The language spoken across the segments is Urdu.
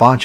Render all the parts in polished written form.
5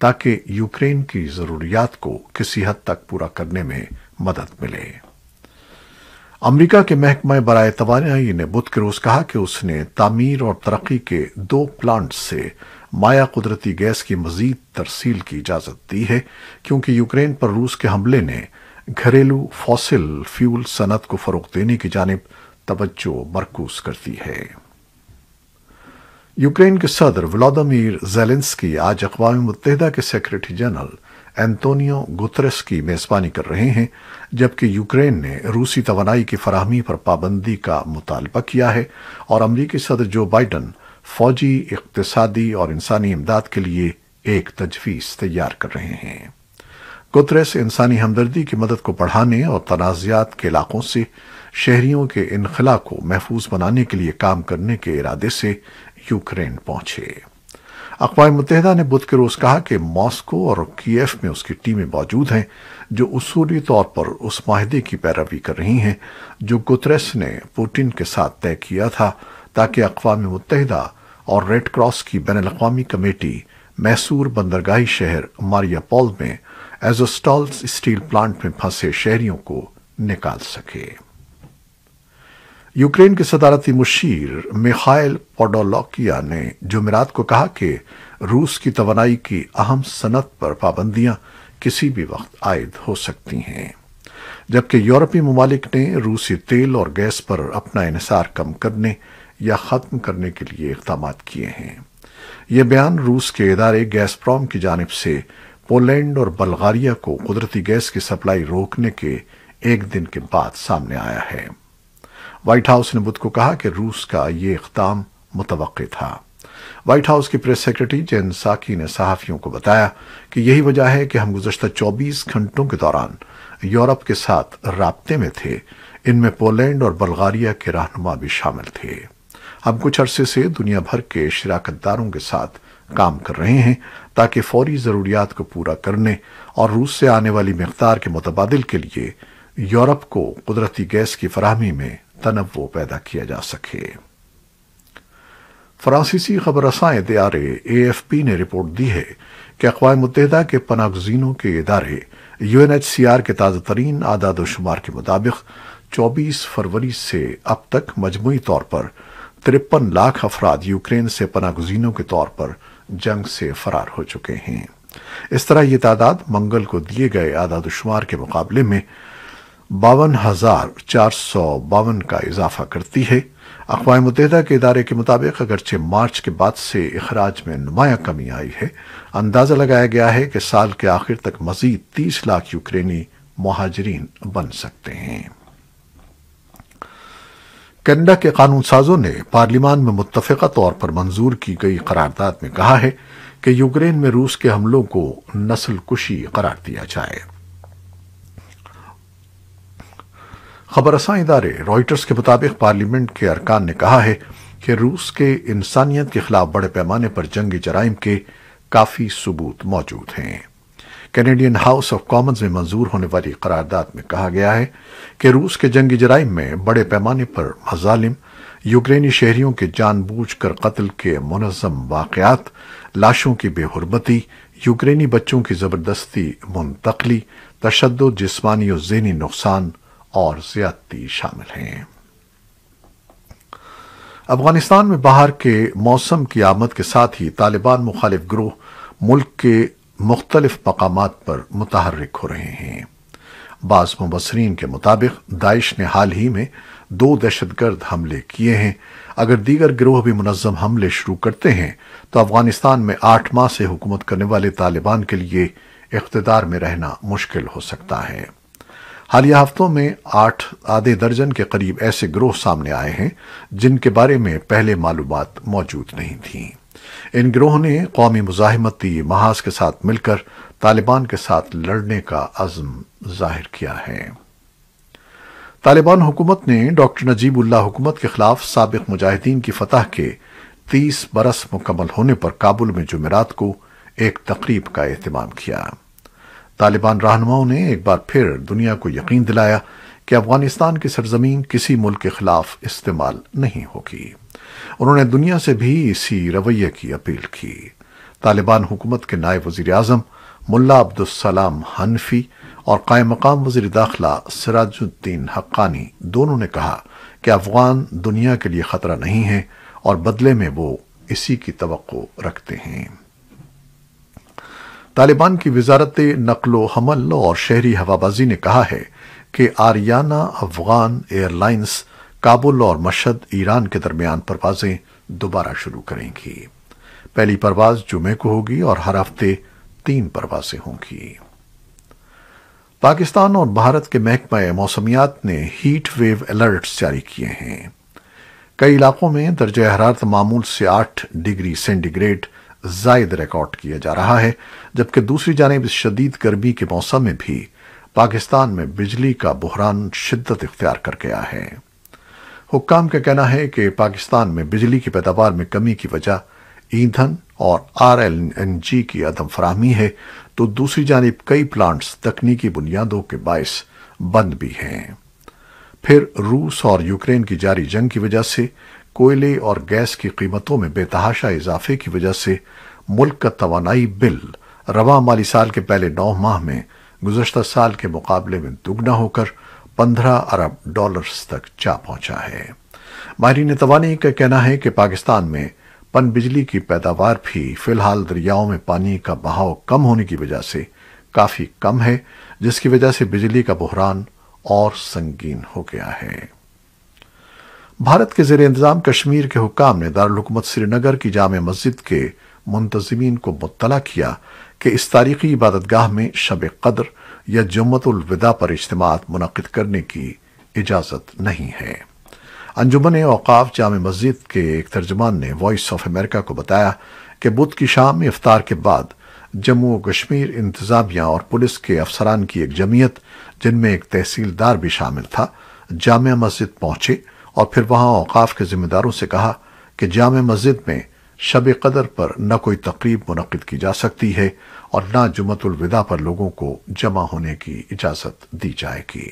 تاکہ یوکرین کی ضروریات کو کسی حد تک پورا کرنے میں مدد ملے۔ امریکہ کے محکمہ برائے توانائی نے بدھ کے روز کہا کہ اس نے تعمیر اور ترقی کے 2 پلانٹس سے مائع قدرتی گیس کی مزید ترسیل کی اجازت دی ہے، کیونکہ یوکرین پر روس کے حملے نے گھریلو فوسل فیول صنعت کو فروغ دینے کی جانب توجہ مرکوز کرتی ہے۔ یوکرین کے صدر ولادیمیر زیلنسکی آج اقوام متحدہ کے سیکریٹری جنرل اینٹونیو گوتریس کی میزبانی کر رہے ہیں، جبکہ یوکرین نے روسی توانائی کی فراہمی پر پابندی کا مطالبہ کیا ہے اور امریکی صدر جو بائیڈن فوجی، اقتصادی اور انسانی امداد کے لیے ایک تجویز تیار کر رہے ہیں۔ گوتریس انسانی ہمدردی کی مدد کو بڑھانے اور تنازعات کے علاقوں سے شہریوں کے انخلاء کو محفوظ بنانے کے لیے کام کرنے کے ارادے سے یوکرین پہنچے۔ اقوام متحدہ نے بدھ کے روز کہا کہ ماسکو اور کیف میں اس کی ٹیمیں موجود ہیں جو اصولی طور پر اس معاہدے کی پیروی کر رہی ہیں جو گوتریس نے پوٹن کے ساتھ طے کیا تھا، تاکہ اقوام متحدہ اور ریڈ کراس کی بین الاقوامی کمیٹی محصور بندرگاہی شہر ماریاپول میں ایزوسٹال اسٹیل پلانٹ میں پھنسے شہریوں کو نکال سکے۔ یوکرین کے صدارتی مشیر میخائل پوڈولاکیا نے جمعرات کو کہا کہ روس کی توانائی کی اہم صنعت پر پابندیاں کسی بھی وقت عائد ہو سکتی ہیں، جبکہ یورپی ممالک نے روسی تیل اور گیس پر اپنا انحصار کم کرنے یا ختم کرنے کے لیے اقدامات کیے ہیں۔ یہ بیان روس کے ادارے گیس پروم کی جانب سے پولینڈ اور بلغاریہ کو قدرتی گیس کی سپلائی روکنے کے ایک دن کے بعد سامنے آیا ہے۔ وائٹ ہاؤس نے بدھ کو کہا کہ روس کا یہ اقدام متوقع تھا۔ وائٹ ہاؤس کی پریس سیکرٹری جین ساکی نے صحافیوں کو بتایا کہ یہی وجہ ہے کہ ہم گزشتہ 24 گھنٹوں کے دوران یورپ کے ساتھ رابطے میں تھے، ان میں پولینڈ اور بلغاریہ کے رہنما بھی شامل تھے۔ ہم کچھ عرصے سے دنیا بھر کے شراکت داروں کے ساتھ کام کر رہے ہیں تاکہ فوری ضروریات کو پورا کرنے اور روس سے آنے والی مقدار کے متبادل کے لیے یورپ کو قدرتی گیس کی فراہمی میں تنوع پیدا کیا جا سکے۔ فرانسیسی خبر رساں ادارے AFP نے رپورٹ دی ہے کہ اقوام متحدہ کے پناہ گزینوں کے ادارے UNHCR کے تازہ ترین اعداد و شمار کے مطابق 24 فروری سے اب تک مجموعی طور پر 53 لاکھ افراد یوکرین سے پناہ گزینوں کے طور پر جنگ سے فرار ہو چکے ہیں۔ اس طرح یہ تعداد منگل کو دیے گئے اعداد و شمار کے مقابلے میں 52,452 کا اضافہ کرتی ہے۔ اقوام متحدہ کے ادارے کے مطابق اگرچہ مارچ کے بعد سے اخراج میں نمایاں کمی آئی ہے، اندازہ لگایا گیا ہے کہ سال کے آخر تک مزید 30 لاکھ یوکرینی مہاجرین بن سکتے ہیں۔ کینیڈا کے قانون سازوں نے پارلیمان میں متفقہ طور پر منظور کی گئی قرارداد میں کہا ہے کہ یوکرین میں روس کے حملوں کو نسل کشی قرار دیا جائے۔ خبر رساں ادارے رائٹرز کے مطابق پارلیمنٹ کے ارکان نے کہا ہے کہ روس کے انسانیت کے خلاف بڑے پیمانے پر جنگی جرائم کے کافی ثبوت موجود ہیں۔ کینیڈین ہاؤس آف کامنز میں منظور ہونے والی قرارداد میں کہا گیا ہے کہ روس کے جنگی جرائم میں بڑے پیمانے پر مظالم، یوکرینی شہریوں کے جان بوجھ کر قتل کے منظم واقعات، لاشوں کی بے حرمتی، یوکرینی بچوں کی زبردستی منتقلی، تشدد، جسمانی و ذہنی نقصان اور زیادتی شامل ہیں۔ افغانستان میں بہار کے موسم کی آمد کے ساتھ ہی طالبان مخالف گروہ ملک کے مختلف مقامات پر متحرک ہو رہے ہیں۔ بعض مبصرین کے مطابق داعش نے حال ہی میں 2 دہشت گرد حملے کیے ہیں۔ اگر دیگر گروہ بھی منظم حملے شروع کرتے ہیں تو افغانستان میں 8 ماہ سے حکومت کرنے والے طالبان کے لیے اقتدار میں رہنا مشکل ہو سکتا ہے۔ حالیہ ہفتوں میں 8 آدھے درجن کے قریب ایسے گروہ سامنے آئے ہیں جن کے بارے میں پہلے معلومات موجود نہیں تھیں۔ ان گروہوں نے قومی مزاحمتی محاذ کے ساتھ مل کر طالبان کے ساتھ لڑنے کا عزم ظاہر کیا ہے۔ طالبان حکومت نے ڈاکٹر نجیب اللہ حکومت کے خلاف سابق مجاہدین کی فتح کے 30 برس مکمل ہونے پر کابل میں جمعرات کو ایک تقریب کا اہتمام کیا۔ طالبان رہنماؤں نے ایک بار پھر دنیا کو یقین دلایا کہ افغانستان کی سرزمین کسی ملک کے خلاف استعمال نہیں ہوگی۔ انہوں نے دنیا سے بھی اسی رویے کی اپیل کی۔ طالبان حکومت کے نائب وزیر اعظم ملا عبدالسلام حنفی اور قائم مقام وزیر داخلہ سراج الدین حقانی دونوں نے کہا کہ افغان دنیا کے لیے خطرہ نہیں ہیں اور بدلے میں وہ اسی کی توقع رکھتے ہیں۔ طالبان کی وزارت نقل و حمل اور شہری ہوابازی نے کہا ہے کہ آریانہ افغان ایئر لائنز کابل اور مشہد ایران کے درمیان پروازیں دوبارہ شروع کریں گی۔ پہلی پرواز جمعے کو ہوگی اور ہر ہفتے 3 پروازیں ہوں گی۔ پاکستان اور بھارت کے محکمہ موسمیات نے ہیٹ ویو الرٹس جاری کیے ہیں۔ کئی علاقوں میں درجہ حرارت معمول سے 8 ڈگری سینٹی گریڈ زائد ریکارڈ کیا جا رہا ہے، جبکہ دوسری جانب اس شدید گرمی کے موسم میں بھی پاکستان میں بجلی کا بحران شدت اختیار کر گیا ہے۔ حکام کا کہنا ہے کہ پاکستان میں بجلی کی پیداوار میں کمی کی وجہ ایندھن اور RLNG کی عدم فراہمی ہے، تو دوسری جانب کئی پلانٹس تکنیکی بنیادوں کے باعث بند بھی ہیں۔ پھر روس اور یوکرین کی جاری جنگ کی وجہ سے کوئلے اور گیس کی قیمتوں میں بے تحاشا اضافے کی وجہ سے ملک کا توانائی بل رواں مالی سال کے پہلے 9 ماہ میں گزشتہ سال کے مقابلے میں دگنا ہو کر $15 ارب تک جا پہنچا ہے۔ ماہرین توانائی کا کہنا ہے کہ پاکستان میں پن بجلی کی پیداوار بھی فی الحال دریاؤں میں پانی کا بہاؤ کم ہونے کی وجہ سے کافی کم ہے، جس کی وجہ سے بجلی کا بحران اور سنگین ہو گیا ہے۔ بھارت کے زیر انتظام کشمیر کے حکام نے دارالحکومت سری نگر کی جامع مسجد کے منتظمین کو مطلع کیا کہ اس تاریخی عبادت گاہ میں شب قدر یا جمعۃ الوداع پر اجتماعات منعقد کرنے کی اجازت نہیں ہے۔ انجمن اوقاف جامع مسجد کے ایک ترجمان نے وائس آف امریکہ کو بتایا کہ بدھ کی شام میں افطار کے بعد جموں و کشمیر انتظامیہ اور پولیس کے افسران کی ایک جمعیت، جن میں ایک تحصیلدار بھی شامل تھا، جامع مسجد پہنچے اور پھر وہاں اوقاف کے ذمہ داروں سے کہا کہ جامع مسجد میں شب قدر پر نہ کوئی تقریب منعقد کی جا سکتی ہے اور نہ جمعۃ الوداع پر لوگوں کو جمع ہونے کی اجازت دی جائے گی۔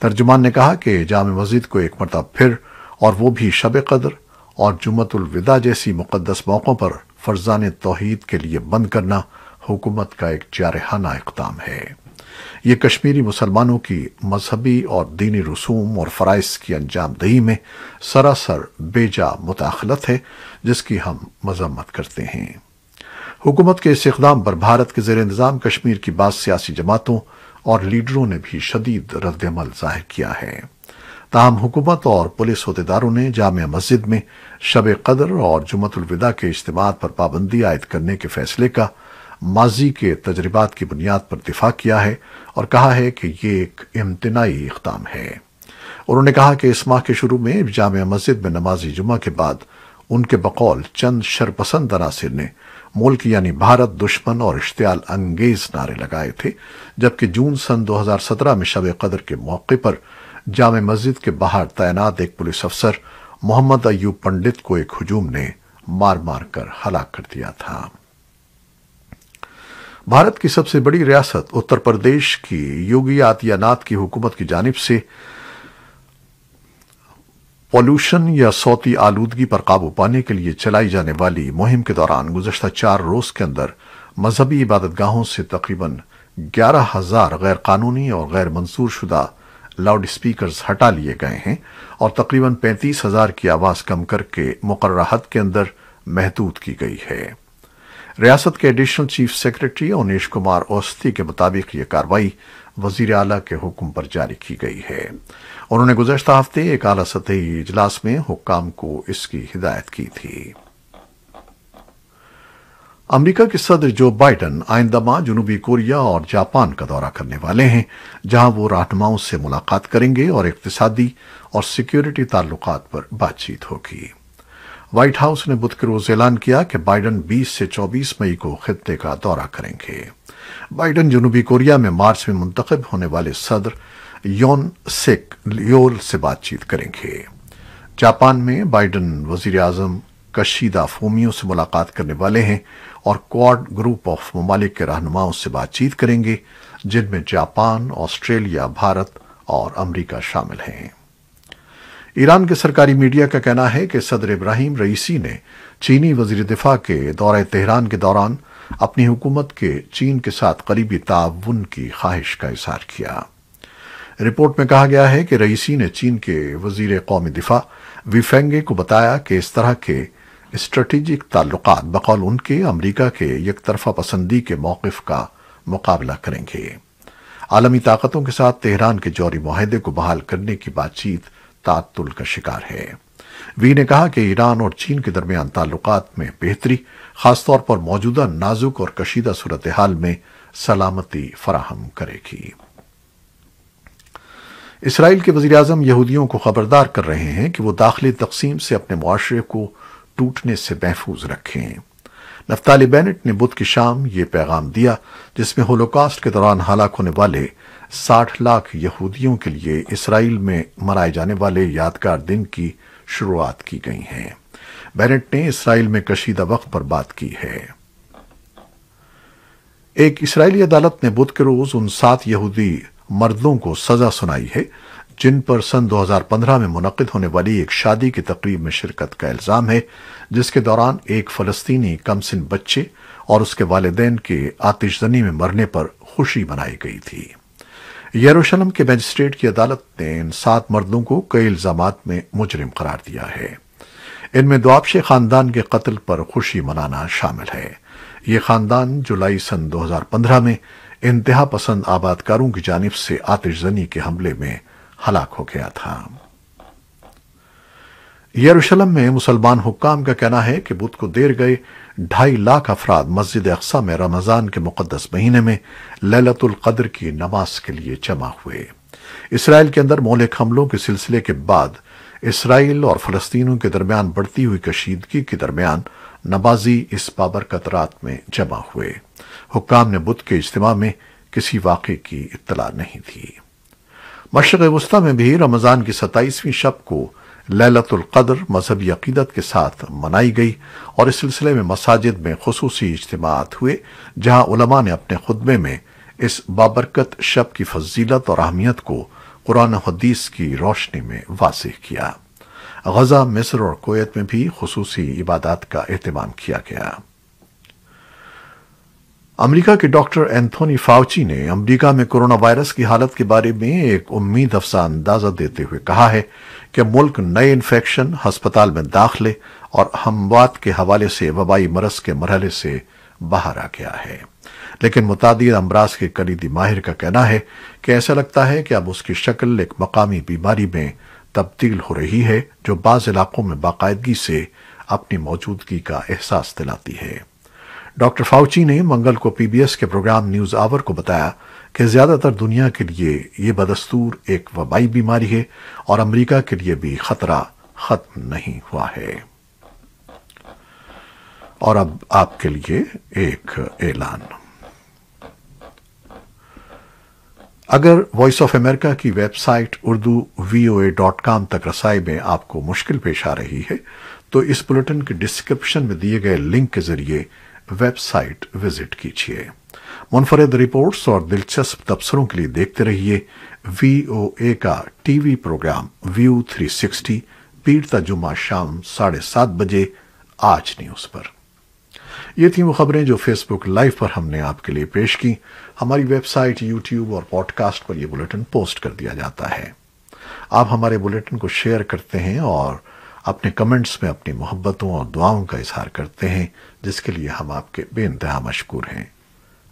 ترجمان نے کہا کہ جامع مسجد کو ایک مرتبہ پھر، اور وہ بھی شب قدر اور جمعۃ الوداع جیسی مقدس موقعوں پر فرزان توحید کے لیے بند کرنا حکومت کا ایک جارحانہ اقدام ہے۔ یہ کشمیری مسلمانوں کی مذہبی اور دینی رسوم اور فرائض کی انجام دہی میں سراسر بے جا مداخلت ہے، جس کی ہم مذمت کرتے ہیں۔ حکومت کے اس اقدام پر بھارت کے زیر انتظام کشمیر کی بعض سیاسی جماعتوں اور لیڈروں نے بھی شدید رد عمل ظاہر کیا ہے۔ تاہم حکومت اور پولیس عہدیداروں نے جامع مسجد میں شب قدر اور جمعۃ الوداع کے اجتماعات پر پابندی عائد کرنے کے فیصلے کا ماضی کے تجربات کی بنیاد پر دفاع کیا ہے اور کہا ہے کہ یہ ایک امتناعی اقدام ہے۔ انہوں نے کہا کہ اس ماہ کے شروع میں جامع مسجد میں نماز جمعہ کے بعد ان کے بقول چند شرپسند عناصر نے ملک یعنی بھارت دشمن اور اشتعال انگیز نعرے لگائے تھے، جبکہ جون سن 2017 میں شب قدر کے موقع پر جامع مسجد کے باہر تعینات ایک پولیس افسر محمد ایوب پنڈت کو ایک ہجوم نے مار مار کر ہلاک کر دیا تھا۔ بھارت کی سب سے بڑی ریاست اتر پردیش کی یوگی آدتیہ ناتھ کی حکومت کی جانب سے پولوشن یا صوتی آلودگی پر قابو پانے کے لیے چلائی جانے والی مہم کے دوران گزشتہ 4 روز کے اندر مذہبی عبادت گاہوں سے تقریباً 11,000 غیر قانونی اور غیر منظور شدہ لاؤڈ اسپیکرز ہٹا لیے گئے ہیں اور تقریباً 35,000 کی آواز کم کر کے مقررہ حد کے اندر محدود کی گئی ہے۔ ریاست کے additional chief secretary Avnish Kumar Awasthi کے مطابق یہ کارروائی وزیر اعلیٰ کے حکم پر جاری کی گئی ہے۔ انہوں نے گزشتہ ہفتے ایک اعلیٰ سطحی اجلاس میں حکام کو اس کی ہدایت کی تھی۔ امریکہ کے صدر جو بائیڈن آئندہ ماہ جنوبی کوریا اور جاپان کا دورہ کرنے والے ہیں، جہاں وہ رہنماؤں سے ملاقات کریں گے اور اقتصادی اور سیکیورٹی تعلقات پر بات چیت ہوگی۔ وائٹ ہاؤس نے بدھ کے روز اعلان کیا کہ بائیڈن 20 سے 24 مئی کو خطے کا دورہ کریں گے۔ بائیڈن جنوبی کوریا میں مارچ میں منتخب ہونے والے صدر یون سک لیول سے بات چیت کریں گے۔ جاپان میں بائیڈن وزیر اعظم کشیدا فومیو سے ملاقات کرنے والے ہیں اور کوارڈ گروپ آف ممالک کے رہنماؤں سے بات چیت کریں گے، جن میں جاپان، آسٹریلیا، بھارت اور امریکہ شامل ہیں۔ ایران کے سرکاری میڈیا کا کہنا ہے کہ صدر ابراہیم رئیسی نے چینی وزیر دفاع کے دورہ تہران کے دوران اپنی حکومت کے چین کے ساتھ قریبی تعاون کی خواہش کا اظہار کیا۔ رپورٹ میں کہا گیا ہے کہ رئیسی نے چین کے وزیر قومی دفاع وی فینگے کو بتایا کہ اس طرح کے اسٹریٹجک تعلقات بقول ان کے امریکہ کے یک طرفہ پسندی کے موقف کا مقابلہ کریں گے۔ عالمی طاقتوں کے ساتھ تہران کے جوہری معاہدے کو بحال کرنے کی بات چیت تعطل کا شکار ہے۔ وی نے کہا کہ ایران اور چین کے درمیان تعلقات میں بہتری خاص طور پر موجودہ نازک اور کشیدہ صورتحال میں سلامتی فراہم کرے گی۔ اسرائیل کے وزیر اعظم یہودیوں کو خبردار کر رہے ہیں کہ وہ داخلی تقسیم سے اپنے معاشرے کو ٹوٹنے سے محفوظ رکھیں۔ نفتالی بینٹ نے بدھ کی شام یہ پیغام دیا، جس میں ہولوکاسٹ کے دوران ہلاک ہونے والے 60 لاکھ یہودیوں کے لیے اسرائیل میں منائے جانے والے یادگار دن کی شروعات کی گئی ہیں۔ بینٹ نے اسرائیل میں کشیدہ وقت پر بات کی ہے۔ ایک اسرائیلی عدالت نے بدھ کے روز ان 7 یہودی مردوں کو سزا سنائی ہے جن پر سن 2015 میں منعقد ہونے والی ایک شادی کی تقریب میں شرکت کا الزام ہے، جس کے دوران ایک فلسطینی کمسن بچے اور اس کے والدین کے آتش زنی میں مرنے پر خوشی منائی گئی تھی۔ یروشلم کے مجسٹریٹ کی عدالت نے ان 7 مردوں کو کئی الزامات میں مجرم قرار دیا ہے۔ ان میں دوابشے خاندان کے قتل پر خوشی منانا شامل ہے۔ یہ خاندان جولائی سن 2015 میں انتہا پسند آباد کاروں کی جانب سے آتش زنی کے حملے میں ہلاک ہو گیا تھا۔ یروشلم میں مسلمان حکام کا کہنا ہے کہ بدھ کو دیر گئے 2.5 لاکھ افراد مسجد اقصی میں رمضان کے مقدس مہینے میں لیلۃ القدر کی نماز کے لیے جمع ہوئے۔ اسرائیل کے اندر مہلک حملوں کے سلسلے کے بعد اسرائیل اور فلسطینیوں کے درمیان بڑھتی ہوئی کشیدگی کے درمیان نمازی اس بابرکت رات میں جمع ہوئے۔ حکام نے بدھ کے اجتماع میں کسی واقعے کی اطلاع نہیں تھی۔ مشرق وسطی میں بھی رمضان کی 27ویں شب کو لیلۃ القدر مذہبی عقیدت کے ساتھ منائی گئی اور اس سلسلے میں مساجد میں خصوصی اجتماعات ہوئے، جہاں علماء نے اپنے خطبے میں اس بابرکت شب کی فضیلت اور اہمیت کو قرآن و حدیث کی روشنی میں واضح کیا۔ غزہ، مصر اور کویت میں بھی خصوصی عبادات کا اہتمام کیا گیا۔ امریکہ کے ڈاکٹر اینتھونی فاؤچی نے امریکہ میں کرونا وائرس کی حالت کے بارے میں ایک امید افزا اندازہ دیتے ہوئے کہا ہے کہ ملک نئے انفیکشن، ہسپتال میں داخلے اور اموات کے حوالے سے وبائی مرض کے مرحلے سے باہر آ گیا ہے۔ لیکن متعدد امراض کے کلیدی ماہر کا کہنا ہے کہ ایسا لگتا ہے کہ اب اس کی شکل ایک مقامی بیماری میں تبدیل ہو رہی ہے، جو بعض علاقوں میں باقاعدگی سے اپنی موجودگی کا احساس دلاتی ہے۔ ڈاکٹر فاؤچی نے منگل کو پی بی ایس کے پروگرام نیوز آور کو بتایا کہ زیادہ تر دنیا کے لیے یہ بدستور ایک وبائی بیماری ہے اور امریکہ کے لیے بھی خطرہ ختم نہیں ہوا ہے۔ اور اب آپ کے لیے ایک اعلان۔ اگر وائس آف امریکہ کی ویب سائٹ اردو VOA.com تک رسائی میں آپ کو مشکل پیش آ رہی ہے تو اس بلیٹن کے ڈسکرپشن میں دیے گئے لنک کے ذریعے ویب سائٹ وزٹ کیجیے۔ منفرد رپورٹس اور دلچسپ تبصروں کے لیے دیکھتے رہیے VOA کا ٹی وی پروگرام ویو 360 پیر تا جمعہ شام 7:30 بجے آج نیوز پر۔ یہ تھیں وہ خبریں جو فیس بک لائیو پر ہم نے آپ کے لیے پیش کی۔ ہماری ویب سائٹ، یوٹیوب اور پوڈ کاسٹ پر یہ بلیٹن پوسٹ کر دیا جاتا ہے۔ آپ ہمارے بلیٹن کو شیئر کرتے ہیں اور اپنے کمنٹس میں اپنی محبتوں اور دعاؤں کا اظہار کرتے ہیں، جس کے لیے ہم آپ کے بے انتہا مشکور ہیں۔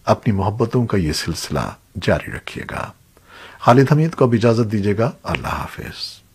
اپنی محبتوں کا یہ سلسلہ جاری رکھیے گا۔ خالد حمید کو اب اجازت دیجیے گا۔ اللہ حافظ۔